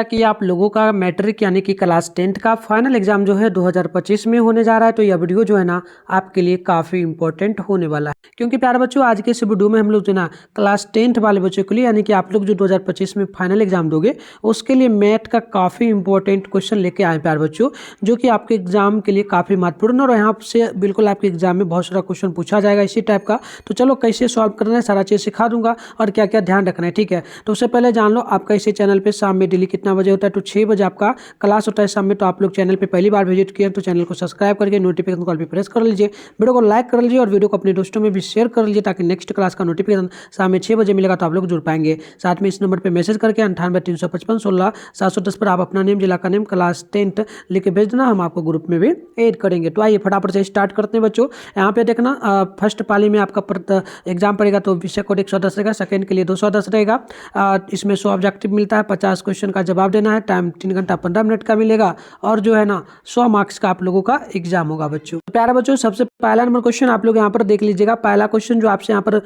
कि आप लोगों का मैट्रिक यानी कि क्लास 10th का फाइनल एग्जाम जो है 2025 में होने जा रहा है। तो यह वीडियो जो है ना आपके लिए काफ़ी इंपॉर्टेंट होने वाला है, क्योंकि प्यारे बच्चों आज के इस वीडियो में हम लोग जो ना क्लास 10th वाले बच्चों के लिए यानी कि आप लोग जो 2025 में फाइनल एग्जाम दोगे उसके लिए मैथ का काफ़ी इंपॉर्टेंट क्वेश्चन लेके आए प्यारे बच्चों, जो कि आपके एग्जाम के लिए काफ़ी महत्वपूर्ण और यहाँ से बिल्कुल आपके एग्जाम में बहुत सारा क्वेश्चन पूछा जाएगा इसी टाइप का। तो चलो कैसे सॉल्व करना है सारा चीज़ सिखा दूंगा और क्या क्या ध्यान रखना है, ठीक है। तो उससे पहले जान लो आपका इसी चैनल पर शाम में डेली कितना बजे होता है, तो 6 बजे आपका क्लास होता है शाम में। तो आप लोग चैनल पे पहली बार विजिट किए तो चैनल को सब्सक्राइब करके नोटिफिकेशन कॉल पे प्रेस कर लीजिए, वीडियो को लाइक कर लीजिए और वीडियो को अपने दोस्तों में भी शेयर कर लीजिए, ताकि नेक्स्ट क्लास का नोटिफिकेशन शाम में 6 बजे मिलेगा तो आप लोग जुड़ पाएंगे। साथ में इस नंबर पर मैसेज करके 98-355-16-710 पर आप अपना नेम, जिला का नेम, क्लास 10th लिख के भेज देना, हम आपको ग्रुप में भी ऐड करेंगे। तो आइए फटाफट से स्टार्ट करते हैं बच्चों। यहाँ पे देखना फर्स्ट पाली में आपका एग्जाम पड़ेगा तो विषय कोड 110 रहेगा, सेकेंड के लिए 210 रहेगा। इसमें 100 ऑब्जेक्टिव मिलता है, 50 क्वेश्चन का जवाब देना है, टाइम 3 घंटा 15 मिनट का मिलेगा और जो है ना 100 मार्क्स का आप लोगों का एग्जाम होगा बच्चों। तो प्यारे बच्चों सबसे पहला नंबर क्वेश्चन आप लोग यहाँ पर देख लीजिएगा। पहला क्वेश्चन जो आपसे यहाँ पर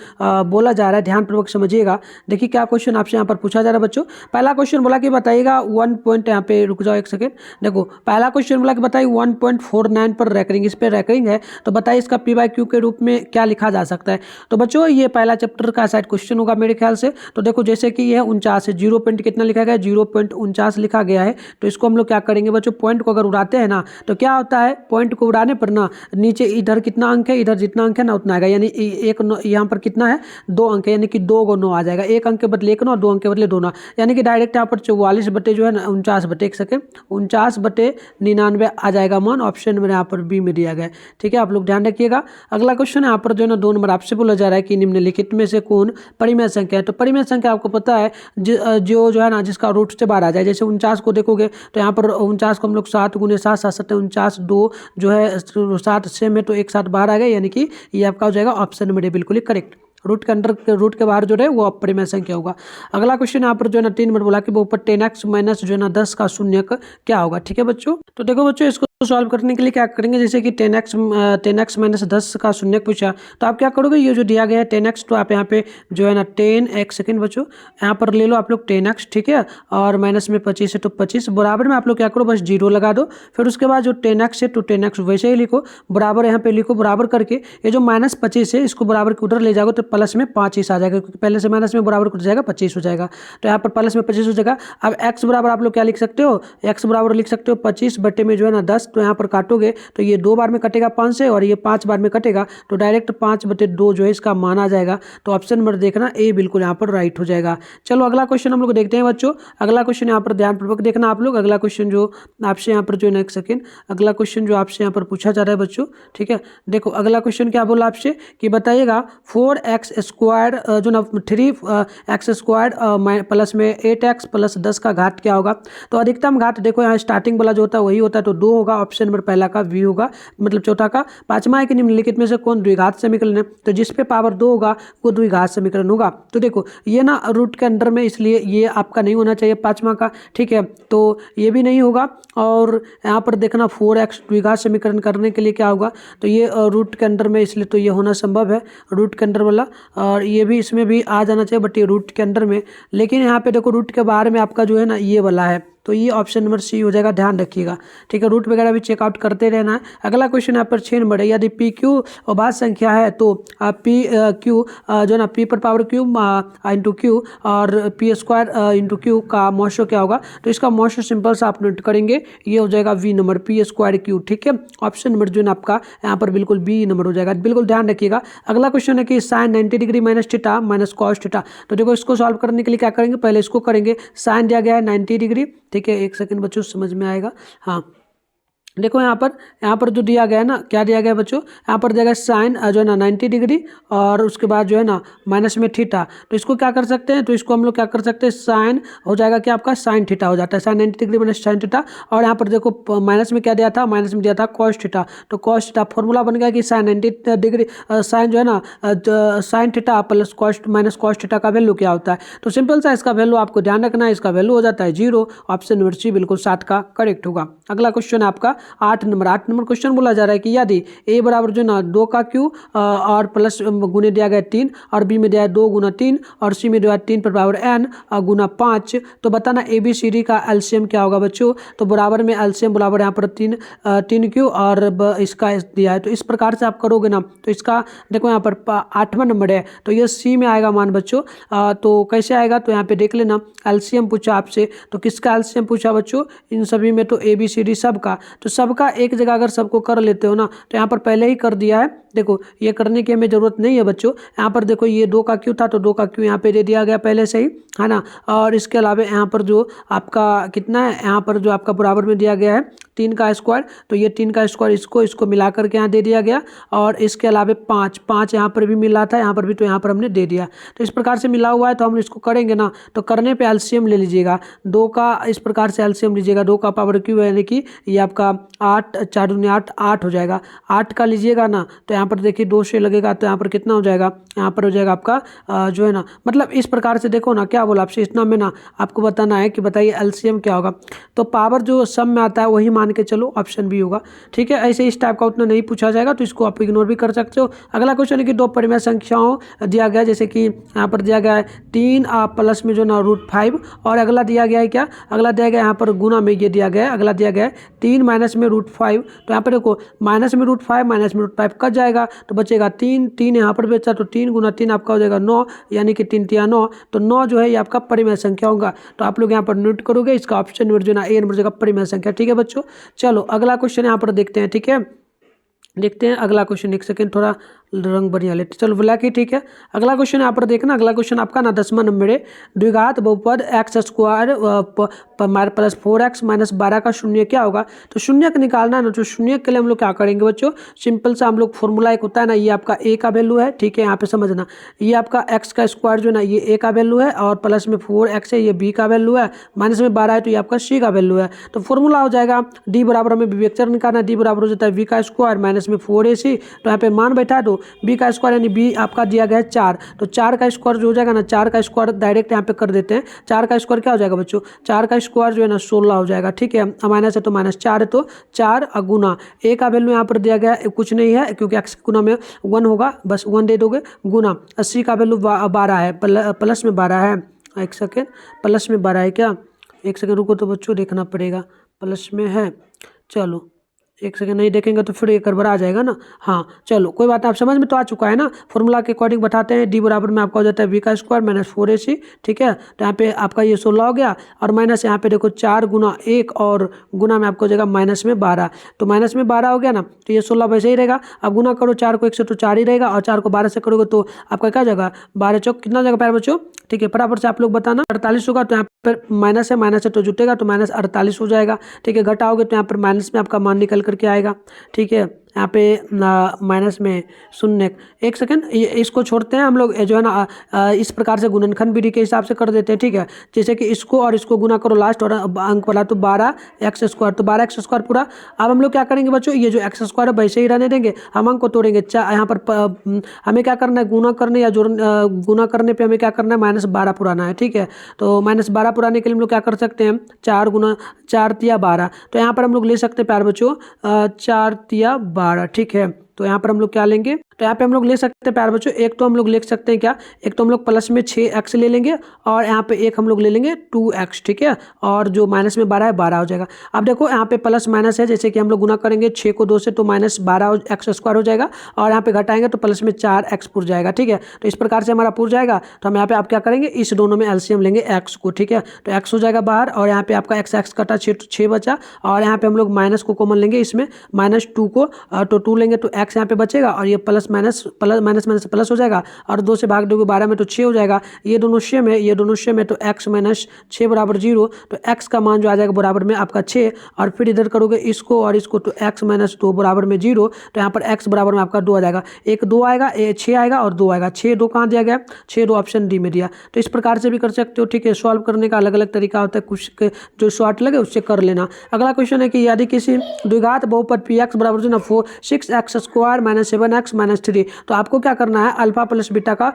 बोला जा रहा है, ध्यानपूर्वक समझिएगा। देखिए क्या क्वेश्चन आपसे यहाँ पर पूछा जा रहा है बच्चों। पहला क्वेश्चन बोला कि बताइएगा 1 पॉइंट, यहाँ पे रुक जाओ एक सेकेंड। देखो पहला क्वेश्चन बोला कि बताइए 1.49 पर रैंकिंग, इस पर रैंकिंग है तो बताइए इसका PYQ के रूप में क्या लिखा जा सकता है। तो बच्चों ये पहला चैप्टर का शायद क्वेश्चन होगा मेरे ख्याल से। तो देखो जैसे कि ये 49 है, 0 पॉइंट कितना लिखा गया है, 0.49 लिखा गया है। तो इसको हम लोग क्या करेंगे बच्चों, पॉइंट को अगर उड़ाते हैं ना तो क्या होता है, पॉइंट को उड़ाने पर ना नीचे इधर कितना अंक है, इधर जितना अंक है ना उतना आएगा। यानी एक यहाँ पर कितना है, 2 अंक है, यानी कि 2 को 9 आ जाएगा। 1 अंक के बदले 1 9, 2 अंक के बदले 2 9, यानी कि डायरेक्ट यहाँ पर 44 बटे जो है ना 49 बटे, एक सेकेंड, 49 बटे 99 आ जाएगा मान। ऑप्शन मेरे यहाँ पर बी में दिया गया है, ठीक है, आप लोग ध्यान रखिएगा। अगला क्वेश्चन यहाँ पर जो है ना 2 नंबर आपसे बोला जा रहा है कि निम्नलिखित में से कौन परिमेय संख्या है। तो परिमेय संख्या आपको पता है जो है ना जिसका रूट से बाहर आ जाए। जैसे 49 को देखोगे तो यहाँ पर 49 को हम लोग 7 गुने 7, 7 7 49, 2 जो है 7 से में तो एक साथ बाहर आ गए, यानी कि ये आपका हो जाएगा ऑप्शन नंबर बिल्कुल ही करेक्ट। रूट के अंदर, रूट के बाहर जो है वो अपरिमेय संख्या होगा। अगला क्वेश्चन यहाँ पर जो है ना 3 नंबर बोला कि वो ऊपर 10x माइनस जो है ना 10 का शून्यक क्या होगा, ठीक है बच्चों। तो देखो बच्चों इसको सॉल्व करने के लिए क्या करेंगे, जैसे कि 10x माइनस 10 का शून्यक पूछा तो आप क्या करोगे, ये जो दिया गया है 10x, तो आप यहाँ पे जो है ना 10x, सेकेंड बच्चों यहाँ पर ले लो आप लोग 10x, ठीक है, और माइनस में 25 है तो 25, बराबर में आप लोग क्या करो बस 0 लगा दो। फिर उसके बाद जो 10x है तो 10x वैसे ही लिखो, बराबर यहाँ पे लिखो, बराबर करके ये जो माइनस 25 है इसको बराबर के उधर ले जाओगे तो प्लस में 25 आ जाएगा, क्योंकि पहले से माइनस में बराबर हो जाएगा 25 हो जाएगा। तो यहाँ पर प्लस में 25 हो जाएगा। अब x बराबर आप लोग क्या लिख सकते हो, x बराबर लिख सकते हो 25 बटे में जो है ना 10। तो यहाँ पर काटोगे तो ये 2 बार में कटेगा 5 से और ये 5 बार में कटेगा, तो डायरेक्ट 5 बटे 2 जो है इसका मान आ जाएगा। तो ऑप्शन नंबर देखना ए बिल्कुल यहाँ पर राइट हो जाएगा। चलो अगला क्वेश्चन हम लोग देखते हैं बच्चों। अगला क्वेश्चन यहाँ पर ध्यानपूर्वक देखना आप लोग। अगला क्वेश्चन जो आपसे यहाँ पर जो है ना, एक सेकेंड, अगला क्वेश्चन जो आपसे यहाँ पर पूछा जा रहा है बच्चों, ठीक है। देखो अगला क्वेश्चन क्या बोला आपसे कि बताइएगा 4x स्क्वायर जो ना 3x स्क्वायर प्लस में 8x प्लस 10 का घात क्या होगा। तो अधिकतम घात देखो यहाँ स्टार्टिंग वाला जो होता है वही होता है, तो 2 होगा, ऑप्शन नंबर पहला का वी होगा, मतलब चौथा का। पांचवा है कि निम्नलिखित में से कौन द्विघात समीकरण है, तो जिस पे पावर 2 होगा वो द्विघात समीकरण होगा। तो देखो ये ना रूट के अंडर में, इसलिए ये आपका नहीं होना चाहिए पांचवा का, ठीक है, तो ये भी नहीं होगा। और यहाँ पर देखना 4x द्विघात समीकरण करने के लिए क्या होगा, तो ये रूट के अंडर में, इसलिए तो ये होना संभव है रूट के अंडर वाला, और ये भी इसमें भी आ जाना चाहिए, बट ये रूट के अंदर में। लेकिन यहाँ पे देखो रूट के बाहर में आपका जो है ना ये वाला है, तो ये ऑप्शन नंबर सी हो जाएगा, ध्यान रखिएगा, ठीक है। रूट वगैरह भी चेकआउट करते रहना है। अगला क्वेश्चन यहाँ पर 6 नंबर है, यदि पी क्यू अभाज्य संख्या है तो पी क्यू जो ना पी पर पावर क्यू इंटू क्यू और पी स्क्वायर इंटू क्यू का मॉशो क्या होगा। तो इसका मॉशो सिंपल सा आप नोट करेंगे, ये हो जाएगा V number P square Q, ठीक है। ऑप्शन नंबर जो है आपका यहाँ पर बिल्कुल बी नंबर हो जाएगा, बिल्कुल ध्यान रखिएगा। अगला क्वेश्चन है कि sine 90 degree minus theta minus cos theta. तो देखो इसको सॉल्व करने के लिए क्या करेंगे, पहले इसको करेंगे। साइन दिया गया है 90 डिग्री, ठीक है, एक सेकंड बच्चों समझ में आएगा। हाँ देखो यहाँ पर जो दिया गया है ना, क्या दिया गया है बच्चों, यहाँ पर दिया गया साइन जो है ना 90 डिग्री और उसके बाद जो है ना माइनस में थीटा। तो इसको क्या कर सकते हैं, तो इसको हम लोग क्या कर सकते हैं, साइन हो जाएगा कि आपका साइन थीटा हो जाता है, sine 90 degree minus sine theta. और यहाँ पर देखो माइनस में क्या दिया था, माइनस में दिया था कॉस थीटा। तो कॉस थीटा फॉर्मूला बन गया कि साइन 90 डिग्री साइन जो है ना sine theta plus cos minus cos theta का वैल्यू क्या होता है। तो सिंपल सा इसका वैल्यू आपको ध्यान रखना है, इसका वैल्यू हो जाता है 0। ऑप्शन नंबर सी बिल्कुल 7 का करेक्ट होगा। अगला क्वेश्चन है आपका 8 नंबर क्वेश्चन बोला जा रहा है कि यदि ए बराबर जो ना 2 का क्यू और प्लस गुने दिया गया 3 और बी में दिया है 2 गुना 3 और सी में दिया है 3 पर बराबर n गुना 5, तो बताना ए बी सी डी का एलसीएम क्या होगा बच्चों। तो बराबर में एलसीएम बराबर यहाँ पर 3 क्यू और इसका दिया है, तो इस प्रकार से आप करोगे ना तो इसका देखो यहाँ पर 8वां नंबर है तो ये सी में आएगा मान बच्चों। तो कैसे आएगा तो यहाँ पे देख लेना, एलसीएम पूछा आपसे तो किसका एलसीएम पूछा बच्चों, इन सभी में तो ए बी सी डी सबका, तो सबका एक जगह अगर सबको कर लेते हो ना तो यहाँ पर पहले ही कर दिया है। देखो ये करने की हमें ज़रूरत नहीं है बच्चों, यहाँ पर देखो ये 2 का क्यू था तो 2 का क्यू यहाँ पे दे दिया गया पहले से ही, है ना। और इसके अलावा यहाँ पर जो आपका कितना है, यहाँ पर जो आपका बराबर में दिया गया है 3 का स्क्वायर, तो ये 3 का स्क्वायर इसको मिला करके यहाँ दे दिया गया। और इसके अलावा 5 यहाँ पर भी मिला था, यहाँ पर भी, तो यहाँ पर हमने दे दिया। तो इस प्रकार से मिला हुआ है तो हम इसको करेंगे ना तो करने पे एलसीएम ले लीजिएगा 2 का, इस प्रकार से एलसीएम लीजिएगा 2 का पावर क्यू यानी कि ये आपका 8 4 दूनी 8 हो जाएगा। 8 का लीजिएगा ना तो यहाँ पर देखिए 2 से लगेगा तो यहाँ पर कितना हो जाएगा, यहाँ पर हो जाएगा आपका जो है ना, मतलब इस प्रकार से देखो ना क्या बोला आपसे, इतना में ना आपको बताना है कि बताइए एलसीएम क्या होगा। तो पावर जो सम में आता है वही मान के चलो, ऑप्शन बी होगा, ठीक है। ऐसे इस टाइप का उतना नहीं पूछा जाएगा तो इसको आप इग्नोर भी कर सकते हो। अगला क्वेश्चन है कि 2 परिमेय संख्याओं दिया गया, जैसे कि यहाँ पर दिया गया है 3 प्लस में जो ना √5 और अगला दिया गया है क्या, अगला दिया गया यहाँ पर गुना में ये दिया गया है, अगला दिया गया है 3 माइनस में √5, तो यहाँ पर देखो माइनस में √5 माइनस में √5 कट जाएगा तो बचेगा 3 यहाँ पर बचा, तो 3 गुना 3 आपका हो जाएगा 9, यानी कि 3 तिया 9, तो 9 जो है ये आपका परिमेय संख्या होगा। तो आप लोग यहाँ पर नोट करोगे, इसका ऑप्शन नंबर जो ना ए नंबर जगह परिमेय संख्या, ठीक है बच्चों। चलो अगला क्वेश्चन यहाँ पर देखते हैं, ठीक है, देखते हैं अगला क्वेश्चन। एक सेकेंड थोड़ा रंग बढ़िया लेते, चलो ब्लैक ही ठीक है। अगला क्वेश्चन यहाँ पर देखना, अगला क्वेश्चन आपका ना 10वां नंबर है, द्विघात बहुपद x square plus 4x minus 12 का शून्य क्या होगा। तो शून्य का निकालना है ना, तो शून्य के लिए हम लोग क्या करेंगे बच्चों, सिंपल सा हम लोग फॉर्मूला एक होता है ना, ये आपका a का वैल्यू है, ठीक है, यहाँ पे समझना, ये आपका x का स्क्वायर जो है ना ये a का वैल्यू है और प्लस में 4x है ये b का वैल्यू है, माइनस में 12 है तो ये आपका c का वैल्यू है। तो फॉर्मूला हो जाएगा d बराबर हमें विवेचन निकालना, d बराबर हो जाता है v का स्क्वायर माइनस में 4ac, तो यहाँ पे मान बैठा है तो b का स्क्वायर यानी b आपका दिया गया है 4, तो 4 का स्क्वायर जो हो जाएगा ना, 4 का स्क्वायर डायरेक्ट यहाँ पे कर देते हैं, 4 का स्क्वायर क्या हो जाएगा बच्चों, 4 का स्क्वायर जो है ना 16 हो जाएगा, ठीक है, माइनस है तो -4 है तो 4 गुना a का वैल्यू यहाँ पर दिया गया है कुछ नहीं है क्योंकि x गुना में 1 होगा, बस 1 दे दोगे, गुना 80 का वैल्यू 12 है, प्लस में 12 है, एक सेकेंड, प्लस में 12 है क्या, एक सेकेंड रुको तो बच्चों देखना पड़ेगा, प्लस में है, चलो एक सेकंड नहीं देखेंगे तो फिर ये गड़बड़ा आ जाएगा ना। हाँ चलो कोई बात नहीं, आप समझ में तो आ चुका है ना। फॉर्मूला के अकॉर्डिंग बताते हैं, डी बराबर में आपका हो जाता है v का स्क्वायर माइनस 4ac, ठीक है, तो यहाँ पे आपका ये 16 हो गया और माइनस यहाँ पे देखो 4 गुना 1 और गुना में आपको हो जाएगा माइनस में 12, तो माइनस में 12 हो गया ना, तो ये 16 वैसे ही रहेगा। अब गुना करो 4 को 1 से तो 4 ही रहेगा और 4 को 12 से करोगे तो आपका क्या जाएगा 12 चौक कितना जाएगा प्यारे बच्चों, ठीक है, फटाफट से आप लोग बताना, 48 होगा तो यहाँ पर माइनस है तो जुटेगा तो माइनस 48 हो जाएगा, ठीक है, घटाओगे तो यहाँ पर माइनस में आपका मान निकल करके आएगा, ठीक है, यहाँ पे माइनस में 0, एक सेकंड ये इसको छोड़ते हैं हम लोग, जो है ना इस प्रकार से गुणनखंड विधि के हिसाब से कर देते हैं, ठीक है, जैसे कि इसको और इसको गुना करो लास्ट और अंक वाला तो 12x स्क्वायर, तो 12x स्क्वायर पूरा। अब हम लोग क्या करेंगे बच्चों, ये जो x स्क्वायर है वैसे ही रहने देंगे, हम अंक को तोड़ेंगे, यहाँ पर हमें क्या करना है, गुना करने या जोड़ गुना करने पर हमें क्या करना है -12 पुराना है, ठीक है, तो -12 पुराने के लिए हम लोग क्या कर सकते हैं, 4 गुना 4 तिया 12, तो यहाँ पर हम लोग ले सकते हैं प्यारे बच्चों 4 तिया 12, ठीक है, तो यहाँ पर हम लोग क्या लेंगे, तो यहाँ पे हम लोग ले सकते हैं प्यारे बच्चों, एक तो हम लोग ले सकते हैं क्या, एक तो हम लोग प्लस में 6x ले लेंगे और यहाँ पे एक हम लोग ले लेंगे 2x, ठीक है, और जो माइनस में 12 है 12 हो जाएगा। अब देखो यहाँ पे प्लस माइनस है, जैसे कि हम लोग गुना करेंगे 6 को 2 से तो -12x स्क्वायर हो जाएगा और यहाँ पे घटाएंगे तो प्लस में 4x पुर जाएगा, ठीक है, तो इस प्रकार से हमारा पुर जाएगा। तो हम यहाँ पे आप क्या करेंगे, इस दोनों में एलसीएम लेंगे x को, ठीक है, तो x हो जाएगा बाहर और यहाँ पे आपका x कटा 6 बचा और यहाँ पे हम लोग माइनस को कॉमन लेंगे, इसमें -2 को तो 2 लेंगे तो x यहाँ पे बचेगा और ये प्लस माइनस प्लस हो जाएगा और 2 से भाग दोगे 12 में तो 6 हो जाएगा, ये दोनों सेम है, ये दोनों सेम है, तो x माइनस 6 बराबर 0, तो x का मान जो आ जाएगा बराबर में आपका 6 और फिर इधर करोगे इसको और इसको तो x माइनस 2 बराबर में 0, तो यहाँ पर x बराबर में आपका 2 आ जाएगा, एक 2 आएगा 6 आएगा और 2 आएगा, 6 2 कहाँ दिया गया, 6 2 ऑप्शन डी में दिया। तो इस प्रकार से भी कर सकते हो, ठीक है, सॉल्व करने का अलग अलग तरीका होता है, कुछ जो शॉर्ट लगे उससे कर लेना। अगला क्वेश्चन है कि यदि किसी द्विघात बहुपद px बराबर जो ना 6x square minus 7x minus 3, तो आपको क्या करना है, अल्फा प्लस बीटा का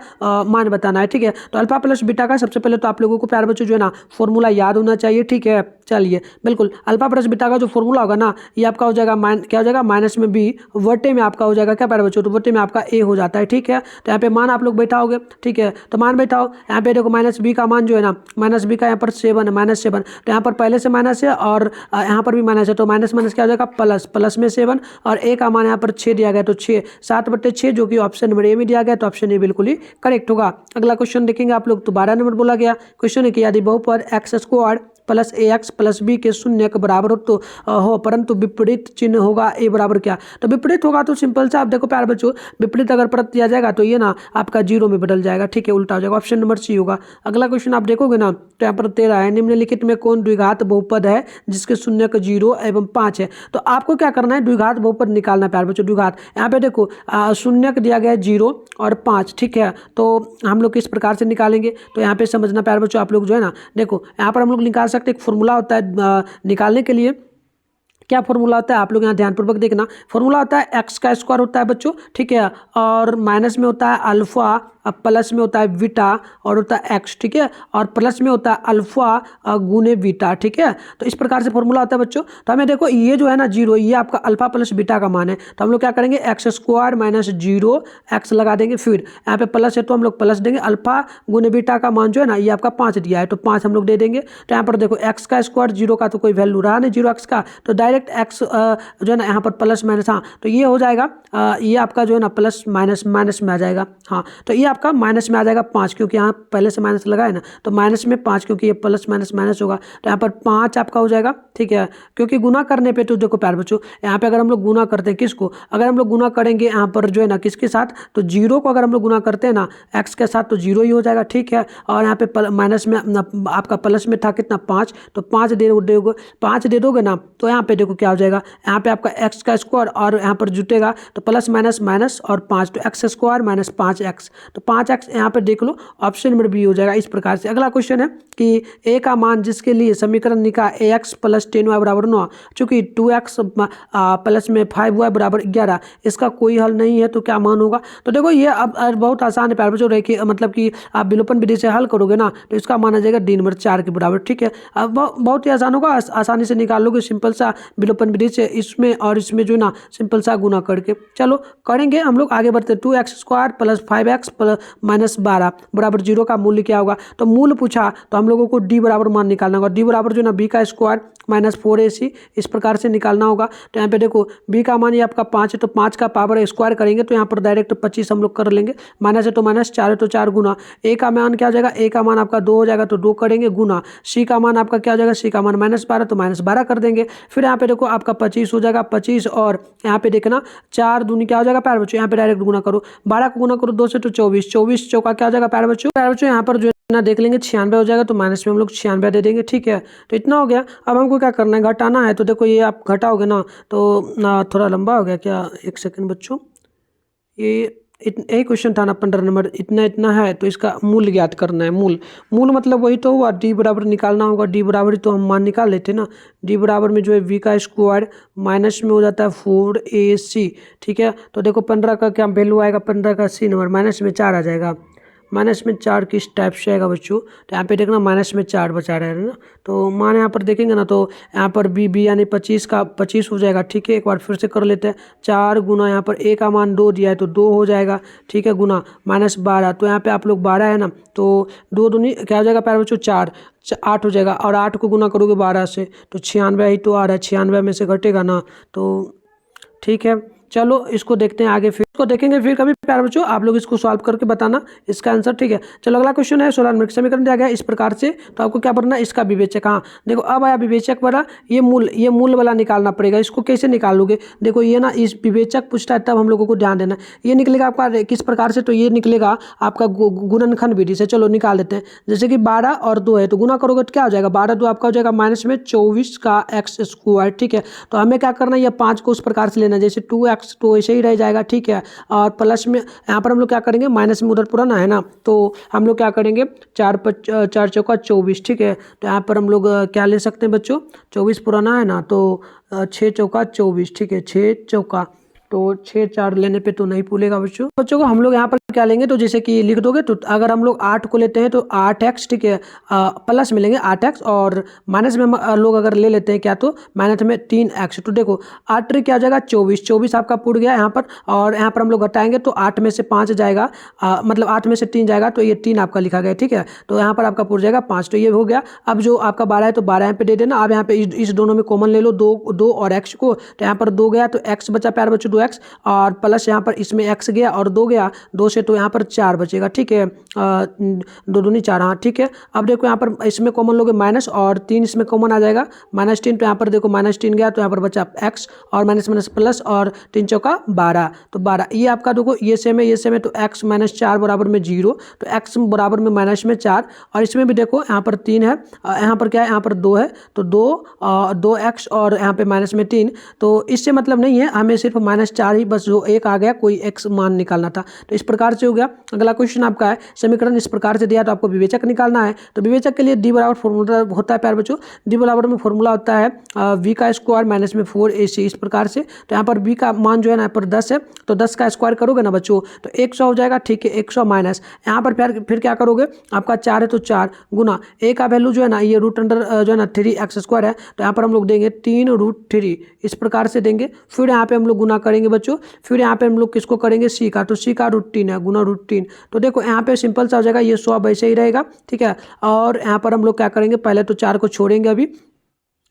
मान बताना है, ठीक है, तो अल्फा प्लस बीटा का सबसे पहले तो आप लोगों को प्यारे बच्चों जो है ना फॉर्मूला याद होना चाहिए, ठीक है, चलिए बिल्कुल अल्फा प्लस बीटा का जो फॉर्मूला होगा ना, ये आपका हो जाएगा क्या हो जाएगा माइनस में बी वटे में आपका हो जाएगा क्या प्यारे बच्चों, तो वटे में आपका ए हो जाता है। ठीक है, तो यहाँ पे मान आप लोग बैठाओगे। ठीक है, तो मान बैठाओ, यहाँ पे देखो माइनस बी का मान जो है ना, माइनस बी का यहाँ पर 7 है, -7, तो यहाँ पर पहले से माइनस है और यहाँ पर भी माइनस है, तो माइनस माइनस क्या हो जाएगा प्लस, प्लस में 7 और ए का मान यहाँ पर 6 दिया गया, तो 6 7/6 जो कि ऑप्शन नंबर ए में दिया गया, तो ऑप्शन ए बिल्कुल ही करेक्ट होगा। अगला क्वेश्चन देखेंगे आप लोग, तो 12 नंबर बोला गया क्वेश्चन है कि यदि बहुपद x² plus ax plus B के शून्य के बराबर हो परंतु विपरीत चिन्ह होगा ए बराबर क्या, तो विपरीत होगा तो सिंपल सा आप देखो प्यारे बच्चों, विपरीत अगर परत दिया जाएगा तो ये ना आपका 0 में बदल जाएगा। ठीक है, उल्टा हो जाएगा, ऑप्शन नंबर सी होगा। अगला क्वेश्चन आप देखोगे ना, तो यहाँ पर 13 है, निम्नलिखित में कौन द्विघात बहुपद है जिसके शून्य का 0 एवं 5 है, तो आपको क्या करना है द्विघात बहुपद निकालना प्यारे बच्चों। द्विघात यहाँ पे देखो शून्य का दिया गया है 0 और 5। ठीक है, तो हम लोग किस प्रकार से निकालेंगे, तो यहाँ पे समझना प्यारे बच्चों आप लोग जो है ना, देखो यहाँ पर हम लोग निकाल सकते, एक फॉर्मूला होता है निकालने के लिए। क्या फॉर्मूला होता है आप लोग यहाँ ध्यानपूर्वक देखना, फॉर्मूला होता है एक्स का स्क्वायर होता है बच्चों। ठीक है, और माइनस में होता है अल्फा, प्लस में होता है बीटा और होता है एक्स। ठीक है, और प्लस में होता है अल्फा गुने बीटा। ठीक है, तो इस प्रकार से फॉर्मूला होता है बच्चों। तो हमें देखो ये जो है ना 0, ये आपका अल्फा प्लस बीटा का मान है, तो हम लोग क्या करेंगे x² माइनस 0 एक्स लगा देंगे, फिर यहाँ पे प्लस है तो हम लोग प्लस देंगे, अल्फा गुने बीटा का मान जो है ना ये आपका 5 दिया है, तो 5 हम लोग दे देंगे। तो यहाँ पर देखो एक्स का स्क्वायर 0 का तो कोई वैल्यू रहा नहीं 0 एक्स का, तो डायरेक्ट एक्स जो है ना यहाँ पर प्लस माइनस, हाँ तो ये हो जाएगा ये आपका जो है ना प्लस माइनस माइनस में आ जाएगा। हाँ, तो ये आपका माइनस में आ जाएगा 5, क्योंकि यहाँ पहले से माइनस लगा है ना, तो माइनस में 5, क्योंकि ये प्लस माइनस माइनस होगा, तो यहाँ पर 5 आपका हो जाएगा। ठीक है, क्योंकि गुना करने पे तो देखो प्यारे बच्चों, यहाँ पे अगर हम लोग गुना करते हैं किसको, अगर हम लोग गुना करेंगे यहाँ पर जो है ना किसके साथ, तो 0 को अगर हम लोग गुना करते हैं ना एक्स के साथ तो 0 ही हो जाएगा। ठीक है, और यहाँ पे माइनस में आपका प्लस में था कितना 5, तो 5 दे दोगे ना, तो यहाँ पे देखो क्या हो जाएगा, यहाँ पे आपका एक्स का स्क्वायर और यहाँ पर जुटेगा तो प्लस माइनस माइनस और 5, तो x² माइनस 5x, तो 5x यहाँ पे देख लो ऑप्शन नंबर बी हो जाएगा इस प्रकार से। अगला क्वेश्चन है कि a का मान जिसके लिए समीकरण निकाल ax प्लस 10y बराबर 9, चूंकि 2x प्लस में 5y बराबर 11 इसका कोई हल नहीं है तो क्या मान होगा। तो देखो ये अब बहुत आसान है प्यारे बच्चों, रेखीय मतलब कि आप विलोपन विधि से हल करोगे ना तो इसका मान आ जाएगा d नंबर 4 के बराबर। ठीक है, अब बहुत ही आसान होगा, आसानी से निकाल लोगे सिंपल सा विलोपन विधि से, इसमें और इसमें जो है ना सिंपल सा गुना करके। चलो करेंगे हम लोग, आगे बढ़ते। 2x² प्लस 5x माइनस 12 बराबर 0 का मूल्य क्या होगा, तो मूल पूछा तो हम लोगों को d बराबर मान निकालना होगा, d बराबर जो है ना b का स्क्वायर माइनस 4ac इस प्रकार से निकालना होगा। तो यहाँ पे देखो b का मान ये आपका 5 है, तो 5 का पावर स्क्वायर करेंगे तो यहाँ पर डायरेक्ट 25 हम लोग कर लेंगे, माइनस है तो माइनस, 4 है तो 4 गुना, a का मान क्या हो जाएगा, a का मान आपका 2 हो जाएगा तो 2 करेंगे गुना, c का मान आपका क्या हो जाएगा, c का मान -12 तो -12 कर देंगे। फिर यहाँ पे देखो आपका 25 हो जाएगा 25, और यहाँ पे देखना 4 दूनी क्या हो जाएगा प्यारे बच्चों, यहाँ पे डायरेक्ट गुना करो, 12 को गुना करो 2 से तो 24, 24 चौका क्या हो जाएगा प्यारे बच्चों, यहाँ पर जो है ना देख लेंगे 96 हो जाएगा, तो माइनस में हम लोग 96 दे देंगे। ठीक है, तो इतना हो गया। अब हमको क्या करना है, घटाना है, तो देखो ये आप घटाओगे ना तो ना थोड़ा लंबा हो गया क्या, एक सेकंड बच्चों, ये यही क्वेश्चन था ना 15 नंबर, इतना है तो इसका मूल ज्ञात करना है। मूल मतलब वही तो हुआ, डी बराबर निकालना होगा, डी बराबर तो हम मान निकाल लेते ना, डी बराबर में जो है वी का स्क्वायर माइनस में हो जाता है 4ac। ठीक है, तो देखो 15 का क्या वैल्यू आएगा, 15 का c नंबर माइनस में 4 आ जाएगा, माइनस में 4 किस टाइप से आएगा बच्चों, तो यहाँ पे देखना माइनस में 4 बचा रहे हैं ना, तो मान यहाँ पर देखेंगे ना तो यहाँ पर बी यानी 25 का 25 हो जाएगा। ठीक है, एक बार फिर से कर लेते हैं, 4 गुना यहाँ पर a का मान 2 दिया है तो 2 हो जाएगा। ठीक है, गुना -12, तो यहाँ पे आप लोग 12 है ना, तो 2 दूनी क्या हो जाएगा प्यारे बच्चों 4, 8 हो जाएगा, और 8 को गुना करोगे 12 से तो 96 ही तो आ रहा है, 96 में से घटेगा ना, तो ठीक है चलो इसको देखते हैं आगे, फिर इसको देखेंगे फिर कभी प्यारे बच्चों, आप लोग इसको सॉल्व करके बताना इसका आंसर। ठीक है, चलो अगला क्वेश्चन है 16 नंबर समीकरण दिया गया इस प्रकार से, तो आपको क्या करना है, इसका विवेचक। हाँ देखो अब आया विवेचक वाला, ये मूल वाला निकालना पड़ेगा। इसको कैसे निकालोगे, देखो ये ना इस विवेचक पूछता है तब हम लोगों को ध्यान देना, ये निकलेगा आपका किस प्रकार से, तो ये निकलेगा आपका गुणनखंड विधि से। चलो निकाल लेते हैं, जैसे कि 12 और 2 है तो गुना करोगे तो क्या हो जाएगा, 12 2 आपका हो जाएगा माइनस में 24 का एक्स स्क्वायर। ठीक है, तो हमें क्या करना है, ये 5 को उस प्रकार से लेना जैसे 2x तो ऐसे ही रह जाएगा। ठीक है, और प्लस में यहाँ पर हम लोग क्या करेंगे, माइनस में उधर पुराना है ना, तो हम लोग क्या करेंगे 4 चौका 24। ठीक है, तो यहाँ पर हम लोग क्या ले सकते हैं बच्चों, 24 पुराना है ना, तो 6 चौका 24। ठीक है, 6 चौका तो 6 4 लेने पे तो नहीं भूलेगा बच्चों। बच्चों को हम लोग यहाँ पर क्या लेंगे, तो जैसे कि लिख दोगे, तो अगर हम लोग 8 को लेते हैं तो 8x, ठीक है, प्लस में लेंगे 8x, और माइनस में हम लोग अगर ले लेते हैं क्या, तो माइनस में 3x। तो देखो 8 क्या हो जाएगा 24, 24 आपका पुट गया यहाँ पर, और यहाँ पर हम लोग घटाएंगे तो 8 में से 5 जाएगा, मतलब 8 में से 3 जाएगा, तो ये 3 आपका लिखा गया, ठीक है। तो यहाँ पर आपका पुट जाएगा 5, तो ये हो गया। अब जो आपका 12 है तो 12 यहाँ पे दे देना। अब यहाँ पे इस दोनों में कॉमन ले लो, 2 और x को, तो यहाँ पर 2 गया तो x बचा प्यार बच्चों 2x, और प्लस यहाँ पर इसमें x गया और 2 गया, 2 से तो यहाँ पर 4 बचेगा, ठीक है, 2 दूनी 4, हाँ ठीक है। अब देखो यहाँ पर इसमें कॉमन लोगे माइनस, और 3 इसमें कॉमन आ जाएगा -3, तो यहाँ पर देखो -3 गया तो यहाँ पर बचा x, और माइनस माइनस प्लस, और 3 चौका 12, तो 12 ये आपका देखो ये सेम है, ये सेम है, तो x -4 बराबर में 0, तो x बराबर में माइनस में 4, और इसमें भी देखो यहाँ पर 3 है, यहाँ पर क्या है, यहाँ पर 2 है, तो 2x, और यहाँ पे माइनस में 3, तो इससे मतलब नहीं है, हमें सिर्फ -4 ही बस जो एक आ गया कोई x मान निकालना था, तो इस प्रकार से हो गया। अगला क्वेश्चन आपका है, समीकरण इस प्रकार से दिया तो आपको विवेचक निकालना है, तो विवेचक के लिए d बराबर फॉर्मूला होता है प्यार बच्चों, d बराबर में फॉर्मूला होता है v का स्क्वायर माइनस में 4ac, इस प्रकार से। तो यहाँ पर v का मान जो है ना यहाँ पर 10 है, तो 10 का स्क्वायर करोगे ना बच्चों तो 100 हो जाएगा, ठीक है, 100 माइनस यहाँ पर फिर क्या करोगे, आपका 4 है तो 4 गुना a का वैल्यू जो है ना ये रूट अंडर जो है ना 3x² है, तो यहाँ पर हम लोग देंगे 3√3, इस प्रकार से देंगे। फिर यहाँ पे हम लोग गुना करेंगे बच्चों, फिर यहाँ पे हम लोग किसको करेंगे, c का, तो c का √3 है, गुना √3, तो देखो यहाँ पे सिंपल सा हो जाएगा, ये 100 वैसे ही रहेगा, ठीक है। और यहाँ पर हम लोग क्या करेंगे, पहले तो 4 को छोड़ेंगे अभी,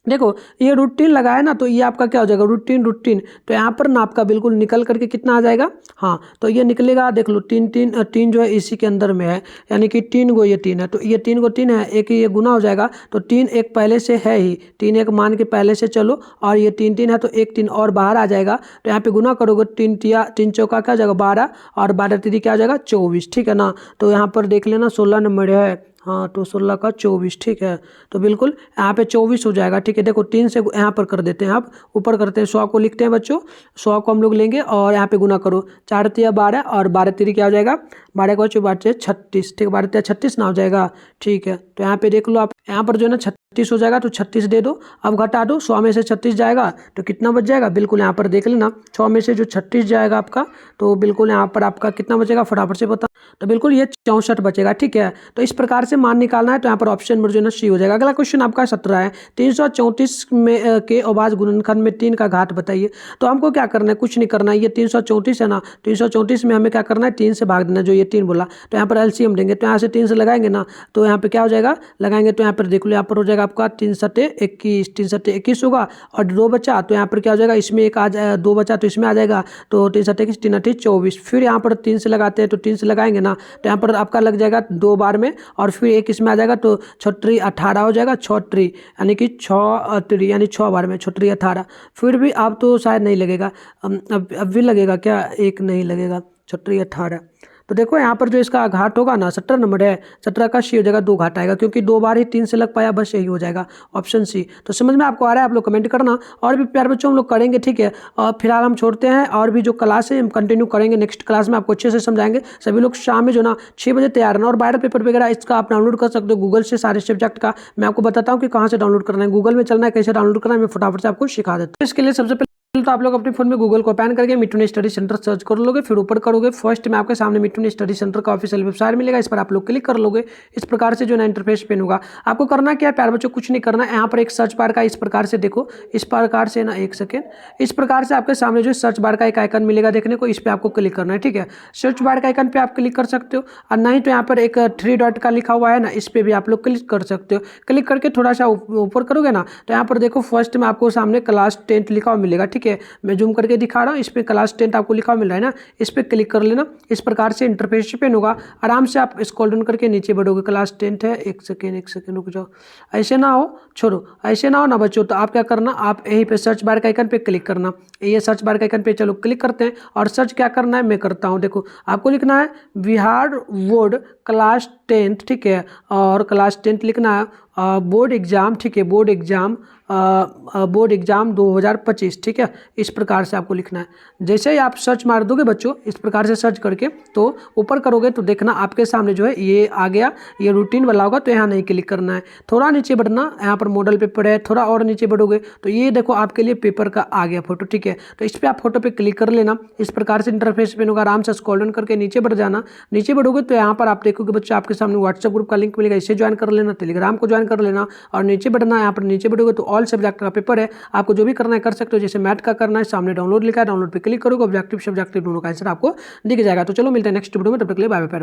देखो ये √3 लगाया ना, तो ये आपका क्या हो जाएगा √3, तो यहाँ पर ना आपका बिल्कुल निकल करके कितना आ जाएगा, हाँ तो ये निकलेगा, देख लो 3 जो है इसी के अंदर में है, यानी कि 3 गो ये 3 है, तो ये 3 गो 3 है, एक ये गुना हो जाएगा, तो 3 एक पहले से है ही, 3 एक मान के पहले से चलो, और ये 3 है तो एक 3 और बाहर आ जाएगा, तो यहाँ पे गुना करोगे 3 चौका क्या हो जाएगा 12, और 12 3 क्या हो जाएगा 24, ठीक है ना। तो यहाँ पर देख लेना 16 नंबर है, हाँ तो 16 का 24, ठीक है, तो बिल्कुल यहाँ पे 24 हो जाएगा, ठीक है। देखो 3 से यहाँ पर कर देते हैं, आप ऊपर करते हैं, 100 को लिखते हैं बच्चों, 100 को हम लोग लेंगे और यहाँ पे गुना करो, 4 तिया 12, और 12 3 क्या हो जाएगा 12 को 12 36, ठीक है, 12 तिया 36 ना हो जाएगा, ठीक है। तो यहाँ पे देख लो आप, यहाँ पर जो है ना 36 हो जाएगा, तो 36 दे दो, अब घटा दो, 100 में से 36 जाएगा तो कितना बच जाएगा, बिल्कुल यहाँ पर देख लेना, 100 में से जो 36 जाएगा आपका, तो बिल्कुल यहाँ पर आपका कितना बचेगा फटाफट से बता, तो बिल्कुल ये 64 बचेगा, ठीक है। तो इस प्रकार से मान निकालना है, तो यहाँ पर ऑप्शन नंबर जो है ना सी हो जाएगा। अगला क्वेश्चन आपका 17 है, 334 में के अभाज्य गुणनखंड में 3 का घात बताइए। तो हमको क्या करना है, कुछ नहीं करना है, ये 334 है ना, 334 में हमें क्या करना है 3 से भाग देना, जो ये 3 बोला, तो यहाँ पर एलसीएम देंगे, तो यहाँ से 3 से लगाएंगे ना, तो यहाँ पे क्या हो जाएगा, लगाएंगे तो यहाँ पर देख लो, यहाँ पर हो जाएगा आपका 3 सटे 21, 3 सटे 21 होगा, और 2 बचा तो यहाँ पर क्या हो जाएगा, इसमें एक आ जाए 2 बचा तो इसमें आ जाएगा, तो 3 सटे 21 3 अठी 24, फिर यहाँ पर 3 से लगाते हैं, तो 3 से लगाएंगे ना, तो यहाँ पर आपका लग जाएगा 2 बार में, और फिर एक इसमें आ जाएगा, तो 6 18 हो जाएगा, 6 यानी कि 6 यानी 6 बार में 6 18, फिर भी आप तो शायद नहीं लगेगा, अब भी लगेगा क्या, एक नहीं लगेगा, 6 18, तो देखो यहाँ पर जो इसका घाट होगा ना 17 नंबर है, 17 का सी हो जाएगा, 2 घाट आएगा, क्योंकि 2 बार ही 3 से लग पाया, बस यही हो जाएगा ऑप्शन सी। तो समझ में आपको आ रहा है, आप लोग कमेंट करना, और भी प्यार बच्चों हम लोग करेंगे, ठीक है। और फिलहाल हम छोड़ते हैं, और भी जो क्लास है हम कंटिन्यू करेंगे, नेक्स्ट क्लास में आपको अच्छे से समझाएंगे। सभी लोग शाम में जो ना 6 बजे तैयार रहना, और बायो पेपर वगैरह इसका आप डाउनलोड कर सकते हो गूगल से, सारे सब्जेक्ट का मैं आपको बताता हूँ कि कहाँ से डाउनलोड करना है, गूगल में चलना है, कैसे डाउनलोड करना है, मैं फटाफट से आपको सिखा देता हूँ। इसके लिए सबसे तो आप लोग अपने फोन में गूगल को ओपन करके मिठुन स्टडी सेंटर सर्च कर लोगे, फिर ऊपर करोगे, फर्स्ट में आपके सामने मिठुन स्टडी सेंटर का ऑफिशियल वेबसाइट मिलेगा, इस पर आप लोग क्लिक कर लोगे। इस प्रकार से जो ना इंटरफेस पेन होगा, आपको करना क्या है प्यार बच्चों, कुछ नहीं करना है, यहाँ पर एक सर्च बार का इस प्रकार से देखो, इस प्रकार से ना, एक सेकेंड, इस प्रकार से आपके सामने जो सर्च बार का एक आइकन मिलेगा देखने को, इस पर आपको क्लिक करना है, ठीक है। सर्च बार का आइकन पे आप क्लिक कर सकते हो, और नहीं तो यहाँ पर एक 3 डॉट का लिखा हुआ है ना, इस पर भी आप लोग क्लिक कर सकते हो। क्लिक करके थोड़ा सा ऊपर करोगे ना, तो यहाँ पर देखो फर्स्ट में आपको सामने क्लास 10 लिखा हुआ मिलेगा, ठीक है, मैं जूम करके दिखा रहा हूँ, इस पे क्लास 10 आपको लिखा हुआ मिल रहा है ना, इस पे क्लिक कर लेना। इस प्रकार से इंटरफेस पेन होगा, आराम से आप स्क्रॉल डाउन करके नीचे बढ़ोगे, क्लास 10 है, एक सेकेंड रुक जाओ, ऐसे ना हो, छोड़ो ऐसे ना हो ना बच्चों, तो आप क्या करना, आप यहीं पे सर्च बार का आइकन पे क्लिक करना, ये सर्च बार का आइकन पे चलो क्लिक करते हैं, और सर्च क्या करना है मैं करता हूँ, देखो आपको लिखना है बिहार बोर्ड क्लास 10, ठीक है, और क्लास 10 लिखना है, बोर्ड एग्ज़ाम, ठीक है, बोर्ड एग्ज़ाम 2025, ठीक है, इस प्रकार से आपको लिखना है। जैसे ही आप सर्च मार दोगे बच्चों, इस प्रकार से सर्च करके तो ऊपर करोगे तो देखना आपके सामने जो है ये आ गया, ये रूटीन वाला होगा, तो यहाँ नहीं क्लिक करना है। थोड़ा नीचे बढ़ना, यहाँ पर मॉडल पेपर है, थोड़ा और नीचे बढ़ोगे तो ये देखो आपके लिए पेपर का आ गया फोटो, ठीक है। तो इस पर आप फोटो पे क्लिक कर लेना। इस प्रकार से इंटरफेस पे होगा, आराम से स्क्रॉल डाउन करके नीचे बढ़ जाना। नीचे बढ़ोगे तो यहाँ पर आप देखोगे बच्चों आपके सामने व्हाट्सएप ग्रुप का लिंक मिलेगा, इसे ज्वाइन कर लेना, टेलीग्राम को ज्वाइन कर लेना और नीचे बढ़ना। यहाँ पर नीचे बढ़ोगे तो ऑल सब्जेक्ट का पेपर है, आपको जो भी करना है कर सकते हो। जैसे मैथ का करना है, सामने डाउनलोड लिखा है, डाउनलोड पे क्लिक करोगे, ऑब्जेक्टिव सब्जेक्टिव दोनों का आंसर आपको दिख जाएगा। तो चलो मिलते हैं नेक्स्ट वीडियो में, तब तक के लिए बाय बाय।